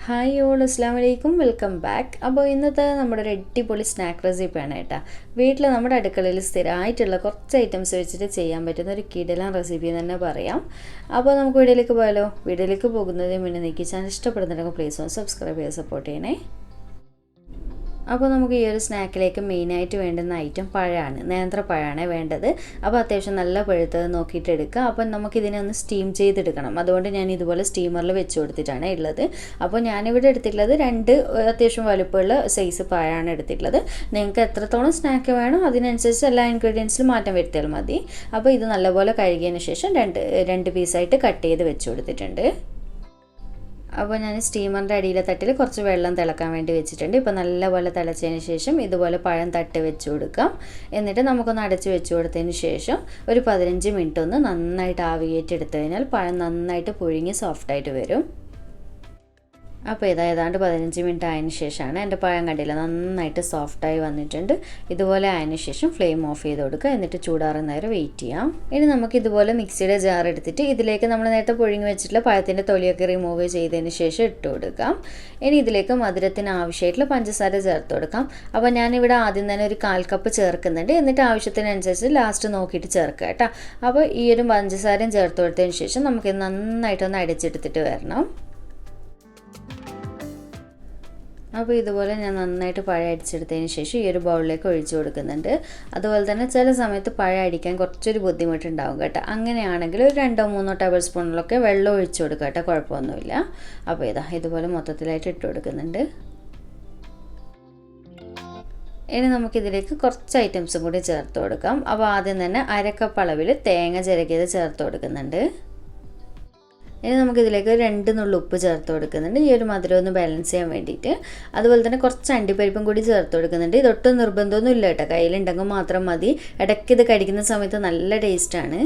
Hi all അസ്സാം വലൈക്കും welcome back. അപ്പോൾ ഇന്നത്തെ നമ്മുടെ ഒരു അടിപൊളി സ്നാക്ക് റെസിപ്പിയാണ് കേട്ടോ. വീട്ടിൽ നമ്മുടെ അടുക്കളയിൽ സ്ഥിരമായിട്ടുള്ള കുറച്ച് ഐറ്റംസ് വെച്ചിട്ട് ചെയ്യാൻ പറ്റുന്ന ഒരു കിടിലൻ റെസിപ്പി എന്ന് തന്നെ പറയാം. അപ്പോൾ നമുക്ക് വീഡിയോയിലേക്ക് പോയാലോ. വീഡിയോയിലേക്ക് പോകുന്നതിന് മുന്നേ നിങ്ങൾക്ക് ചാനൽ ഇഷ്ടപ്പെടുന്നുണ്ടെങ്കിൽ പ്ലീസ് ഒന്ന് സബ്സ്ക്രൈബ് ചെയ്ത് സപ്പോർട്ട് ചെയ്യണേ. അപ്പോൾ നമുക്ക് ഈ ഒരു സ്നാക്കിലേക്ക് മെയിനായിട്ട് വേണ്ടുന്ന ഐറ്റം പഴമാണ്, നേന്ത്രപ്പഴമാണ് വേണ്ടത്. അപ്പോൾ അത്യാവശ്യം നല്ല പഴുത്തത് നോക്കിയിട്ട് എടുക്കുക. അപ്പം നമുക്കിതിനെ ഒന്ന് സ്റ്റീം ചെയ്തെടുക്കണം. അതുകൊണ്ട് ഞാൻ ഇതുപോലെ സ്റ്റീമറിൽ വെച്ച് കൊടുത്തിട്ടാണ് ഉള്ളത്. അപ്പോൾ ഞാനിവിടെ എടുത്തിട്ടുള്ളത് അത്യാവശ്യം വലുപ്പമുള്ള സൈസ് പഴമാണ് എടുത്തിട്ടുള്ളത്. നിങ്ങൾക്ക് എത്രത്തോളം സ്നാക്ക് വേണോ അതിനനുസരിച്ച് എല്ലാ ഇൻഗ്രീഡിയൻസിലും മാറ്റം വരുത്തിയാൽ മതി. അപ്പോൾ ഇത് നല്ലപോലെ കഴുകിയതിന് ശേഷം രണ്ട് പീസായിട്ട് കട്ട് ചെയ്ത് വെച്ച് കൊടുത്തിട്ടുണ്ട്. അപ്പോൾ ഞാൻ സ്റ്റീമറിൻ്റെ അടിയിലെ തട്ടിൽ കുറച്ച് വെള്ളം തിളക്കാൻ വേണ്ടി വെച്ചിട്ടുണ്ട്. ഇപ്പോൾ നല്ലപോലെ തിളച്ചതിന് ശേഷം ഇതുപോലെ പഴം തട്ട് വെച്ച് കൊടുക്കാം. എന്നിട്ട് നമുക്കൊന്ന് അടച്ച് വെച്ച് കൊടുത്തതിന് ശേഷം ഒരു 15 മിനിറ്റ് ഒന്ന് നന്നായിട്ട് ആവിയേറ്റെടുത്തു കഴിഞ്ഞാൽ പഴം നന്നായിട്ട് പുഴുങ്ങി സോഫ്റ്റായിട്ട് വരും. അപ്പോൾ ഏതാണ്ട് 15 മിനിറ്റ് ആയതിനു ശേഷമാണ് എൻ്റെ പഴം കണ്ടില്ല നന്നായിട്ട് സോഫ്റ്റായി വന്നിട്ടുണ്ട്. ഇതുപോലെ ആയതിനു ശേഷം ഫ്ലെയിം ഓഫ് ചെയ്ത് കൊടുക്കുക. എന്നിട്ട് ചൂടാറുന്ന നേരം വെയിറ്റ് ചെയ്യാം. ഇനി നമുക്ക് ഇതുപോലെ മിക്സിയുടെ ജാർ എടുത്തിട്ട് ഇതിലേക്ക് നമ്മൾ നേരത്തെ പുഴുങ്ങി വെച്ചിട്ടുള്ള പഴത്തിൻ്റെ തൊലിയൊക്കെ റിമൂവ് ചെയ്തതിന് ശേഷം ഇട്ട് കൊടുക്കാം. ഇനി ഇതിലേക്ക് മധുരത്തിന് ആവശ്യമായിട്ടുള്ള പഞ്ചസാര ചേർത്ത് കൊടുക്കാം. അപ്പോൾ ഞാനിവിടെ ആദ്യം തന്നെ ഒരു 1/4 കപ്പ് ചേർക്കുന്നുണ്ട്. എന്നിട്ട് ആവശ്യത്തിനനുസരിച്ച് ലാസ്റ്റ് നോക്കിയിട്ട് ചേർക്കുക കേട്ടോ. അപ്പോൾ ഈ ഒരു പഞ്ചസാരയും ചേർത്ത് കൊടുത്തതിന് ശേഷം നമുക്കിത് നന്നായിട്ടൊന്ന് അടിച്ചെടുത്തിട്ട് വരണം. അപ്പോൾ ഇതുപോലെ ഞാൻ നന്നായിട്ട് പഴം അടിച്ചെടുത്തതിന് ശേഷം ഈ ഒരു ബൗളിലേക്ക് ഒഴിച്ചു കൊടുക്കുന്നുണ്ട്. അതുപോലെ തന്നെ ചില സമയത്ത് പഴം അടിക്കാൻ കുറച്ചൊരു ബുദ്ധിമുട്ടുണ്ടാവും കേട്ടോ. അങ്ങനെയാണെങ്കിൽ ഒരു 2-3 ടേബിൾ സ്പൂണിലൊക്കെ വെള്ളം ഒഴിച്ചു കൊടുക്കുക കേട്ടോ, കുഴപ്പമൊന്നുമില്ല. അപ്പോൾ ഇതുപോലെ മൊത്തത്തിലായിട്ട് ഇട്ട് കൊടുക്കുന്നുണ്ട്. ഇനി നമുക്കിതിലേക്ക് കുറച്ച് ഐറ്റംസും കൂടി ചേർത്ത് കൊടുക്കാം. അപ്പോൾ ആദ്യം തന്നെ 1/2 കപ്പ് അളവിൽ തേങ്ങ ചിരകിയത് ചേർത്ത് കൊടുക്കുന്നുണ്ട്. ഇനി നമുക്കിതിലേക്ക് 2 നുള്ളി ഉപ്പ് ചേർത്ത് കൊടുക്കുന്നുണ്ട്, ഈ ഒരു മധുരം ഒന്ന് ബാലൻസ് ചെയ്യാൻ വേണ്ടിയിട്ട്. അതുപോലെ തന്നെ കുറച്ച് അണ്ടിപ്പരിപ്പും കൂടി ചേർത്ത് കൊടുക്കുന്നുണ്ട്. ഇതൊട്ടും നിർബന്ധമൊന്നും ഇല്ല കേട്ടോ, കയ്യിലുണ്ടെങ്കിൽ മാത്രം മതി. ഇടയ്ക്ക് ഇത് കടിക്കുന്ന സമയത്ത് നല്ല ടേസ്റ്റാണ്.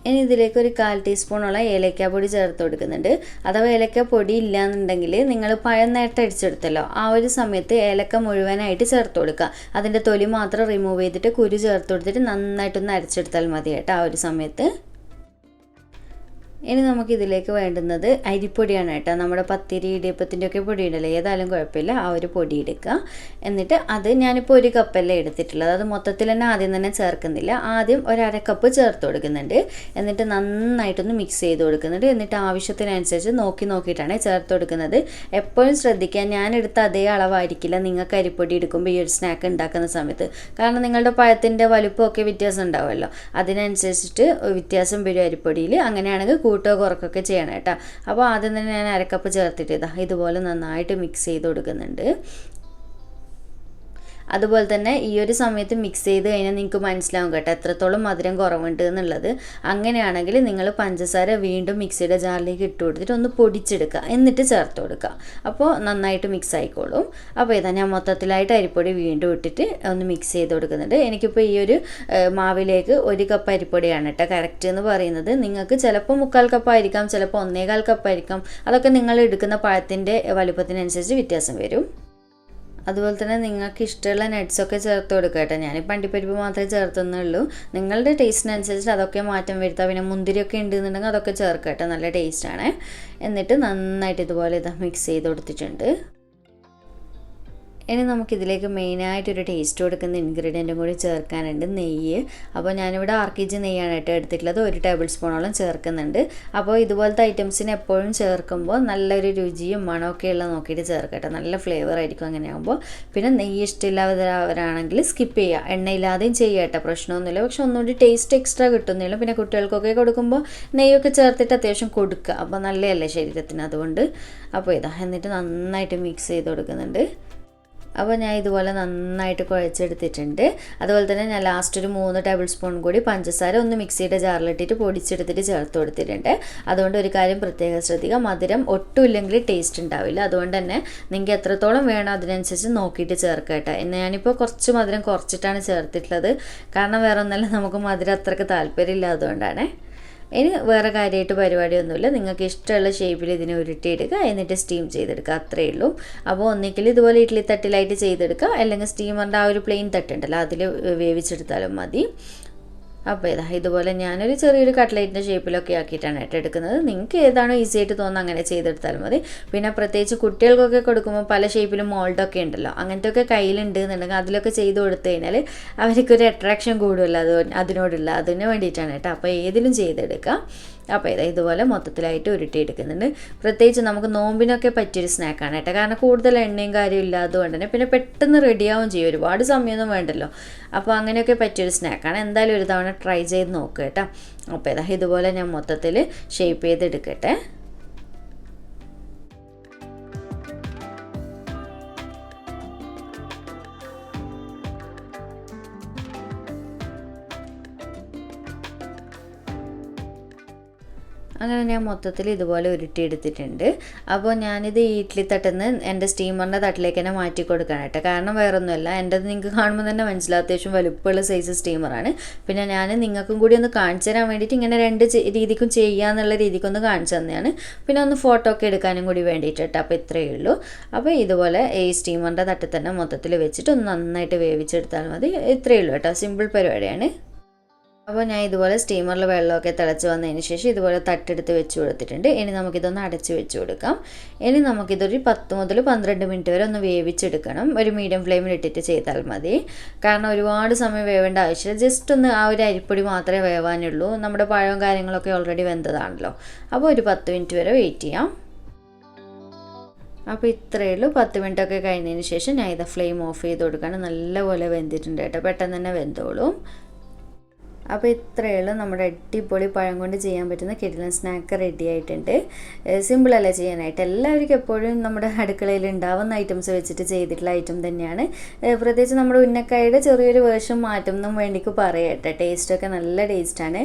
ഇനി ഇതിലേക്ക് ഒരു 1/4 ടീസ്പൂണോളം ഏലക്ക പൊടി ചേർത്ത് കൊടുക്കുന്നുണ്ട്. അഥവാ ഏലക്ക പൊടി ഇല്ലയെന്നുണ്ടെങ്കിൽ നിങ്ങൾ പഴം നേരത്തെ അടിച്ചെടുത്തല്ലോ, ആ ഒരു സമയത്ത് ഏലക്ക മുഴുവനായിട്ട് ചേർത്ത് കൊടുക്കുക. അതിൻ്റെ തൊലി മാത്രം റിമൂവ് ചെയ്തിട്ട് കുരു ചേർത്ത് കൊടുത്തിട്ട് നന്നായിട്ടൊന്ന് അരച്ചെടുത്താൽ മതി കേട്ടോ ആ ഒരു സമയത്ത്. ഇനി നമുക്കിതിലേക്ക് വേണ്ടുന്നത് അരിപ്പൊടിയാണ് കേട്ടോ. നമ്മുടെ പത്തിരി ഇടിയപ്പത്തിൻ്റെ ഒക്കെ പൊടി ഉണ്ടല്ലോ, ഏതായാലും കുഴപ്പമില്ല, ആ ഒരു പൊടി എടുക്കുക. എന്നിട്ട് അത് ഞാനിപ്പോൾ 1 കപ്പല്ലേ എടുത്തിട്ടുള്ളത്, അത് മൊത്തത്തിൽ തന്നെ ആദ്യം തന്നെ ചേർക്കുന്നില്ല. ആദ്യം 1/2 കപ്പ് ചേർത്ത് കൊടുക്കുന്നുണ്ട്. എന്നിട്ട് നന്നായിട്ടൊന്ന് മിക്സ് ചെയ്ത് കൊടുക്കുന്നുണ്ട്. എന്നിട്ട് ആവശ്യത്തിനനുസരിച്ച് നോക്കിയിട്ടാണ് ചേർത്ത് കൊടുക്കുന്നത്. എപ്പോഴും ശ്രദ്ധിക്കുക, ഞാനെടുത്ത അതേ അളവായിരിക്കില്ല നിങ്ങൾക്ക് അരിപ്പൊടി എടുക്കുമ്പോൾ ഈ ഒരു സ്നാക്ക് ഉണ്ടാക്കുന്ന സമയത്ത്. കാരണം നിങ്ങളുടെ പഴത്തിൻ്റെ വലുപ്പമൊക്കെ വ്യത്യാസം ഉണ്ടാവുമല്ലോ, അതിനനുസരിച്ചിട്ട് വ്യത്യാസം വരും അരിപ്പൊടിയിൽ. അങ്ങനെയാണെങ്കിൽ കൂട്ടോ കുറക്കൊക്കെ ചെയ്യണം കേട്ടോ. അപ്പോൾ ആദ്യം തന്നെ ഞാൻ 1/2 കപ്പ് ചേർത്തിട്ട് ഇതുപോലെ നന്നായിട്ട് മിക്സ് ചെയ്ത് കൊടുക്കുന്നുണ്ട്. അതുപോലെ തന്നെ ഈ ഒരു സമയത്ത് മിക്സ് ചെയ്ത് കഴിഞ്ഞാൽ നിങ്ങൾക്ക് മനസ്സിലാവും കേട്ടോ എത്രത്തോളം മധുരം കുറവുണ്ട് എന്നുള്ളത്. അങ്ങനെയാണെങ്കിൽ നിങ്ങൾ പഞ്ചസാര വീണ്ടും മിക്സിയുടെ ജാറിലേക്ക് ഇട്ട് കൊടുത്തിട്ട് ഒന്ന് പൊടിച്ചെടുക്കുക, എന്നിട്ട് ചേർത്ത് കൊടുക്കുക. അപ്പോൾ നന്നായിട്ട് മിക്സ് ആയിക്കോളും. അപ്പോൾ ഞാൻ മൊത്തത്തിലായിട്ട് അരിപ്പൊടി വീണ്ടും ഇട്ടിട്ട് ഒന്ന് മിക്സ് ചെയ്ത് കൊടുക്കുന്നുണ്ട്. എനിക്കിപ്പോൾ ഈ ഒരു മാവിലേക്ക് 1 കപ്പ് അരിപ്പൊടിയാണ് കേട്ടോ കറക്റ്റ് എന്ന് പറയുന്നത്. നിങ്ങൾക്ക് ചിലപ്പോൾ 3/4 കപ്പായിരിക്കാം, ചിലപ്പോൾ 1/4 കപ്പായിരിക്കാം. അതൊക്കെ നിങ്ങൾ എടുക്കുന്ന പഴത്തിൻ്റെ വലുപ്പത്തിനനുസരിച്ച് വ്യത്യാസം വരും. അതുപോലെ തന്നെ നിങ്ങൾക്ക് ഇഷ്ടമുള്ള നട്ട്സൊക്കെ ചേർത്ത് കൊടുക്കുക കേട്ടോ. ഞാനിപ്പോൾ അണ്ടിപ്പരിപ്പ് മാത്രമേ ചേർത്തുന്നുള്ളൂ. നിങ്ങളുടെ ടേസ്റ്റിനനുസരിച്ച് അതൊക്കെ മാറ്റം വരുത്താം. പിന്നെ മുന്തിരിയൊക്കെ ഉണ്ടെന്നുണ്ടെങ്കിൽ അതൊക്കെ ചേർക്കുക കേട്ടോ, നല്ല ടേസ്റ്റാണ്. എന്നിട്ട് നന്നായിട്ട് ഇതുപോലെ മിക്സ് ചെയ്ത് കൊടുത്തിട്ടുണ്ട്. ഇനി നമുക്കിതിലേക്ക് മെയിനായിട്ടൊരു ടേസ്റ്റ് കൊടുക്കുന്ന ഇൻഗ്രീഡിയൻറ്റും കൂടി ചേർക്കാനുണ്ട്, നെയ്യ്. അപ്പോൾ ഞാനിവിടെ RKG നെയ്യാണ് കേട്ടോ എടുത്തിട്ടുള്ളത്, 1 ടേബിൾ സ്പൂണോളം ചേർക്കുന്നുണ്ട്. അപ്പോൾ ഇതുപോലത്തെ ഐറ്റംസിന് എപ്പോഴും ചേർക്കുമ്പോൾ നല്ലൊരു രുചിയും മണമൊക്കെ ഉള്ള നോക്കിയിട്ട് ചേർക്കട്ടെ, നല്ല ഫ്ലേവർ ആയിരിക്കും അങ്ങനെയാകുമ്പോൾ. പിന്നെ നെയ്യ് ഇഷ്ടമില്ലാത്തവരാണെങ്കിൽ സ്കിപ്പ് ചെയ്യുക, എണ്ണയില്ലാതെയും ചെയ്യുക കേട്ടോ, പ്രശ്നമൊന്നുമില്ല. പക്ഷെ ഒന്നുകൂടി ടേസ്റ്റ് എക്സ്ട്രാ കിട്ടുന്നില്ല. പിന്നെ കുട്ടികൾക്കൊക്കെ കൊടുക്കുമ്പോൾ നെയ്യൊക്കെ ചേർത്തിട്ട് അത്യാവശ്യം കൊടുക്കുക, അപ്പോൾ നല്ലതല്ലേ ശരീരത്തിന്, അതുകൊണ്ട്. അപ്പോൾ എന്നിട്ട് നന്നായിട്ട് മിക്സ് ചെയ്ത് കൊടുക്കുന്നുണ്ട്. അപ്പോൾ ഞാൻ ഇതുപോലെ നന്നായിട്ട് കുഴച്ചെടുത്തിട്ടുണ്ട്. അതുപോലെ തന്നെ ഞാൻ ലാസ്റ്റ് ഒരു 3 ടേബിൾ സ്പൂൺ കൂടി പഞ്ചസാര ഒന്ന് മിക്സിയുടെ ജാറിലിട്ടിട്ട് പൊടിച്ചെടുത്തിട്ട് ചേർത്ത് കൊടുത്തിട്ടുണ്ട്. അതുകൊണ്ട് ഒരു കാര്യം പ്രത്യേകം ശ്രദ്ധിക്കുക, മധുരം ഒട്ടും ഇല്ലെങ്കിൽ ടേസ്റ്റ് ഉണ്ടാവില്ല. അതുകൊണ്ട് തന്നെ നിങ്ങൾക്ക് എത്രത്തോളം വേണം അതിനനുസരിച്ച് നോക്കിയിട്ട് ചേർക്കുക കേട്ടോ. ഞാനിപ്പോൾ കുറച്ച് മധുരം കുറച്ചിട്ടാണ് ചേർത്തിട്ടുള്ളത്, കാരണം വേറെ ഒന്നല്ല, നമുക്ക് മധുരം അത്രയ്ക്ക് താല്പര്യമില്ല, അതുകൊണ്ടാണ്. ഇനി വേറെ കാര്യമായിട്ട് പരിപാടിയൊന്നുമില്ല, നിങ്ങൾക്ക് ഇഷ്ടമുള്ള ഷേപ്പിൽ ഇതിനെ ഉരുട്ടിയെടുക്കുക, എന്നിട്ട് സ്റ്റീം ചെയ്തെടുക്കുക, അത്രയേ ഉള്ളൂ. അപ്പോൾ ഒന്നിക്കിൽ ഇതുപോലെ ഇഡ്ഡലി തട്ടിലായിട്ട് ചെയ്തെടുക്കുക, അല്ലെങ്കിൽ സ്റ്റീമറിൻ്റെ ആ ഒരു പ്ലെയിൻ തട്ടുണ്ടല്ലോ അതിൽ വേവിച്ചെടുത്താലും മതി. അപ്പോൾ ഇതുപോലെ ഞാനൊരു ചെറിയൊരു കട്ട്ലേറ്റിൻ്റെ ഷേപ്പിലൊക്കെ ആക്കിയിട്ടാണ് എടുക്കുന്നത്. നിങ്ങൾക്ക് ഏതാണോ ഈസി ആയിട്ട് തോന്നുന്നത് അങ്ങനെ ചെയ്തെടുത്താൽ മതി. പിന്നെ പ്രത്യേകിച്ച് കുട്ടികൾക്കൊക്കെ കൊടുക്കുമ്പോൾ പല ഷേപ്പിലും മോൾഡൊക്കെ ഉണ്ടല്ലോ, അങ്ങനത്തെ ഒക്കെ കയ്യിലുണ്ട് എന്നുണ്ടെങ്കിൽ അതിലൊക്കെ ചെയ്ത് കൊടുത്തു കഴിഞ്ഞാൽ അവർക്കൊരു അട്രാക്ഷൻ കൂടുമല്ലോ അതിന് വേണ്ടിയിട്ടാണ് അപ്പോൾ ഏതിലും ചെയ്തെടുക്കാം. അപ്പോൾ ഇതുപോലെ മൊത്തത്തിലായിട്ട് ഉരുട്ടിയെടുക്കുന്നുണ്ട്. പ്രത്യേകിച്ച് നമുക്ക് നോമ്പിനൊക്കെ പറ്റിയൊരു സ്നാക്കാണ് കാരണം കൂടുതൽ എണ്ണയും കാര്യവും ഇല്ലാത്തതുകൊണ്ട് തന്നെ പിന്നെ പെട്ടെന്ന് റെഡിയാവും ചെയ്യും, ഒരുപാട് സമയമൊന്നും വേണ്ടല്ലോ. അപ്പോൾ അങ്ങനെയൊക്കെ പറ്റിയൊരു സ്നാക്കാണ്. എന്തായാലും ഒരു തവണ ട്രൈ ചെയ്ത് നോക്കുക അപ്പോൾ ഇതുപോലെ ഞാൻ മൊത്തത്തിൽ ഷേപ്പ് ചെയ്തെടുക്കട്ടെ. അങ്ങനെ ഞാൻ മൊത്തത്തിൽ ഇതുപോലെ ഉരുട്ടിയെടുത്തിട്ടുണ്ട്. അപ്പോൾ ഞാനിത് ഈ ഇഡ്ഡലി തട്ടിൽ എൻ്റെ സ്റ്റീമറിൻ്റെ തട്ടിലേക്ക് തന്നെ മാറ്റി കൊടുക്കാനായിട്ട്. കാരണം വേറൊന്നുമല്ല, എൻ്റെത് നിങ്ങൾക്ക് കാണുമ്പോൾ തന്നെ മനസ്സിലാവും അത്യാവശ്യം വലുപ്പമുള്ള സൈസ് സ്റ്റീമറാണ്. പിന്നെ ഞാൻ നിങ്ങൾക്കും കൂടി ഒന്ന് കാണിച്ചു തരാൻ വേണ്ടിയിട്ട് ഇങ്ങനെ 2 രീതിക്കും ചെയ്യാന്നുള്ള രീതിക്കൊന്ന് കാണിച്ചു തന്നെയാണ്. പിന്നെ ഒന്ന് ഫോട്ടോ ഒക്കെ എടുക്കാനും കൂടി വേണ്ടിയിട്ട് അപ്പോൾ ഇത്രയേ ഉള്ളൂ. അപ്പോൾ ഇതുപോലെ ഈ സ്റ്റീമറിൻ്റെ തട്ടിൽ തന്നെ മൊത്തത്തിൽ വെച്ചിട്ട് ഒന്ന് നന്നായിട്ട് വേവിച്ചെടുത്താൽ മതി. ഇത്രയേ ഉള്ളൂ സിമ്പിൾ പരിപാടിയാണ്. അപ്പോൾ ഞാൻ ഇതുപോലെ സ്റ്റീമറിൽ വെള്ളമൊക്കെ തിളച്ച് വന്നതിന് ശേഷം ഇതുപോലെ തട്ടെടുത്ത് വെച്ച് കൊടുത്തിട്ടുണ്ട്. ഇനി നമുക്കിതൊന്ന് അടച്ച് വെച്ച് കൊടുക്കാം. ഇനി നമുക്കിതൊരു 10 മുതൽ 12 മിനിറ്റ് വരെ ഒന്ന് വേവിച്ചെടുക്കണം. ഒരു മീഡിയം ഫ്ലെയിമിൽ ഇട്ടിട്ട് ചെയ്താൽ മതി. കാരണം ഒരുപാട് സമയം വേവേണ്ട ആവശ്യമില്ല, ജസ്റ്റ് ഒന്ന് ആ ഒരു അരിപ്പൊടി മാത്രമേ വേവാനുള്ളൂ. നമ്മുടെ പഴവും കാര്യങ്ങളൊക്കെ ഓൾറെഡി വെന്തതാണല്ലോ. അപ്പോൾ ഒരു 10 മിനിറ്റ് വരെ വെയിറ്റ് ചെയ്യാം. അപ്പോൾ ഇത്രയേ ഉള്ളൂ. 10 മിനിറ്റൊക്കെ കഴിഞ്ഞതിന് ശേഷം ഞാൻ ഫ്ലെയിം ഓഫ് ചെയ്ത് കൊടുക്കുകയാണ്. നല്ലപോലെ വെന്തിട്ടുണ്ട് പെട്ടെന്ന് തന്നെ വെന്തോളും. അപ്പോൾ ഇത്രയേ ഉള്ളൂ, നമ്മുടെ അടിപൊളി പഴം കൊണ്ട് ചെയ്യാൻ പറ്റുന്ന കിടിലൻ സ്നാക്ക് റെഡി ആയിട്ടുണ്ട്. സിമ്പിളല്ലേ ചെയ്യാനായിട്ട്, എല്ലാവർക്കും എപ്പോഴും നമ്മുടെ അടുക്കളയിൽ ഉണ്ടാവുന്ന ഐറ്റംസ് വെച്ചിട്ട് ചെയ്തിട്ടുള്ള ഐറ്റം തന്നെയാണ്. പ്രത്യേകിച്ച് നമ്മുടെ ഉന്നക്കായുടെ ചെറിയൊരു വേർഷൻ മാറ്റുമെന്നും വേണ്ടിക്ക് പറയട്ടെ. ടേസ്റ്റൊക്കെ നല്ല ടേസ്റ്റാണ്.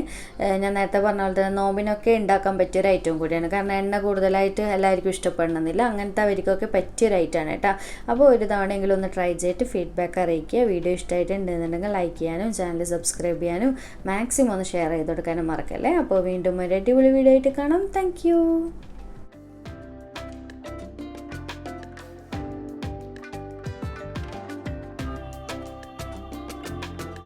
ഞാൻ നേരത്തെ പറഞ്ഞ പോലെ തന്നെ നോമ്പിനൊക്കെ ഉണ്ടാക്കാൻ പറ്റിയൊരു ഐറ്റം കൂടിയാണ്. കാരണം എണ്ണ കൂടുതലായിട്ട് എല്ലാവർക്കും ഇഷ്ടപ്പെടണമെന്നില്ല, അങ്ങനത്തെ അവർക്കൊക്കെ പറ്റിയൊരു ഐറ്റമാണ് അപ്പോൾ ഒരു തവണയെങ്കിലും ഒന്ന് ട്രൈ ചെയ്തിട്ട് ഫീഡ്ബാക്ക് അറിയിക്കുക. വീഡിയോ ഇഷ്ടമായിട്ടുണ്ടെന്നുണ്ടെങ്കിൽ ലൈക്ക് ചെയ്യാനും ചാനൽ സബ്സ്ക്രൈബ് ചെയ്യാനും മാക്സിമം ഒന്ന് ഷെയർ ചെയ്ത് കൊടുക്കാനും മറക്കല്ലേ. അപ്പോൾ വീണ്ടും ഒരു അടിപൊളി വീഡിയോ ആയിട്ട് കാണാം. താങ്ക്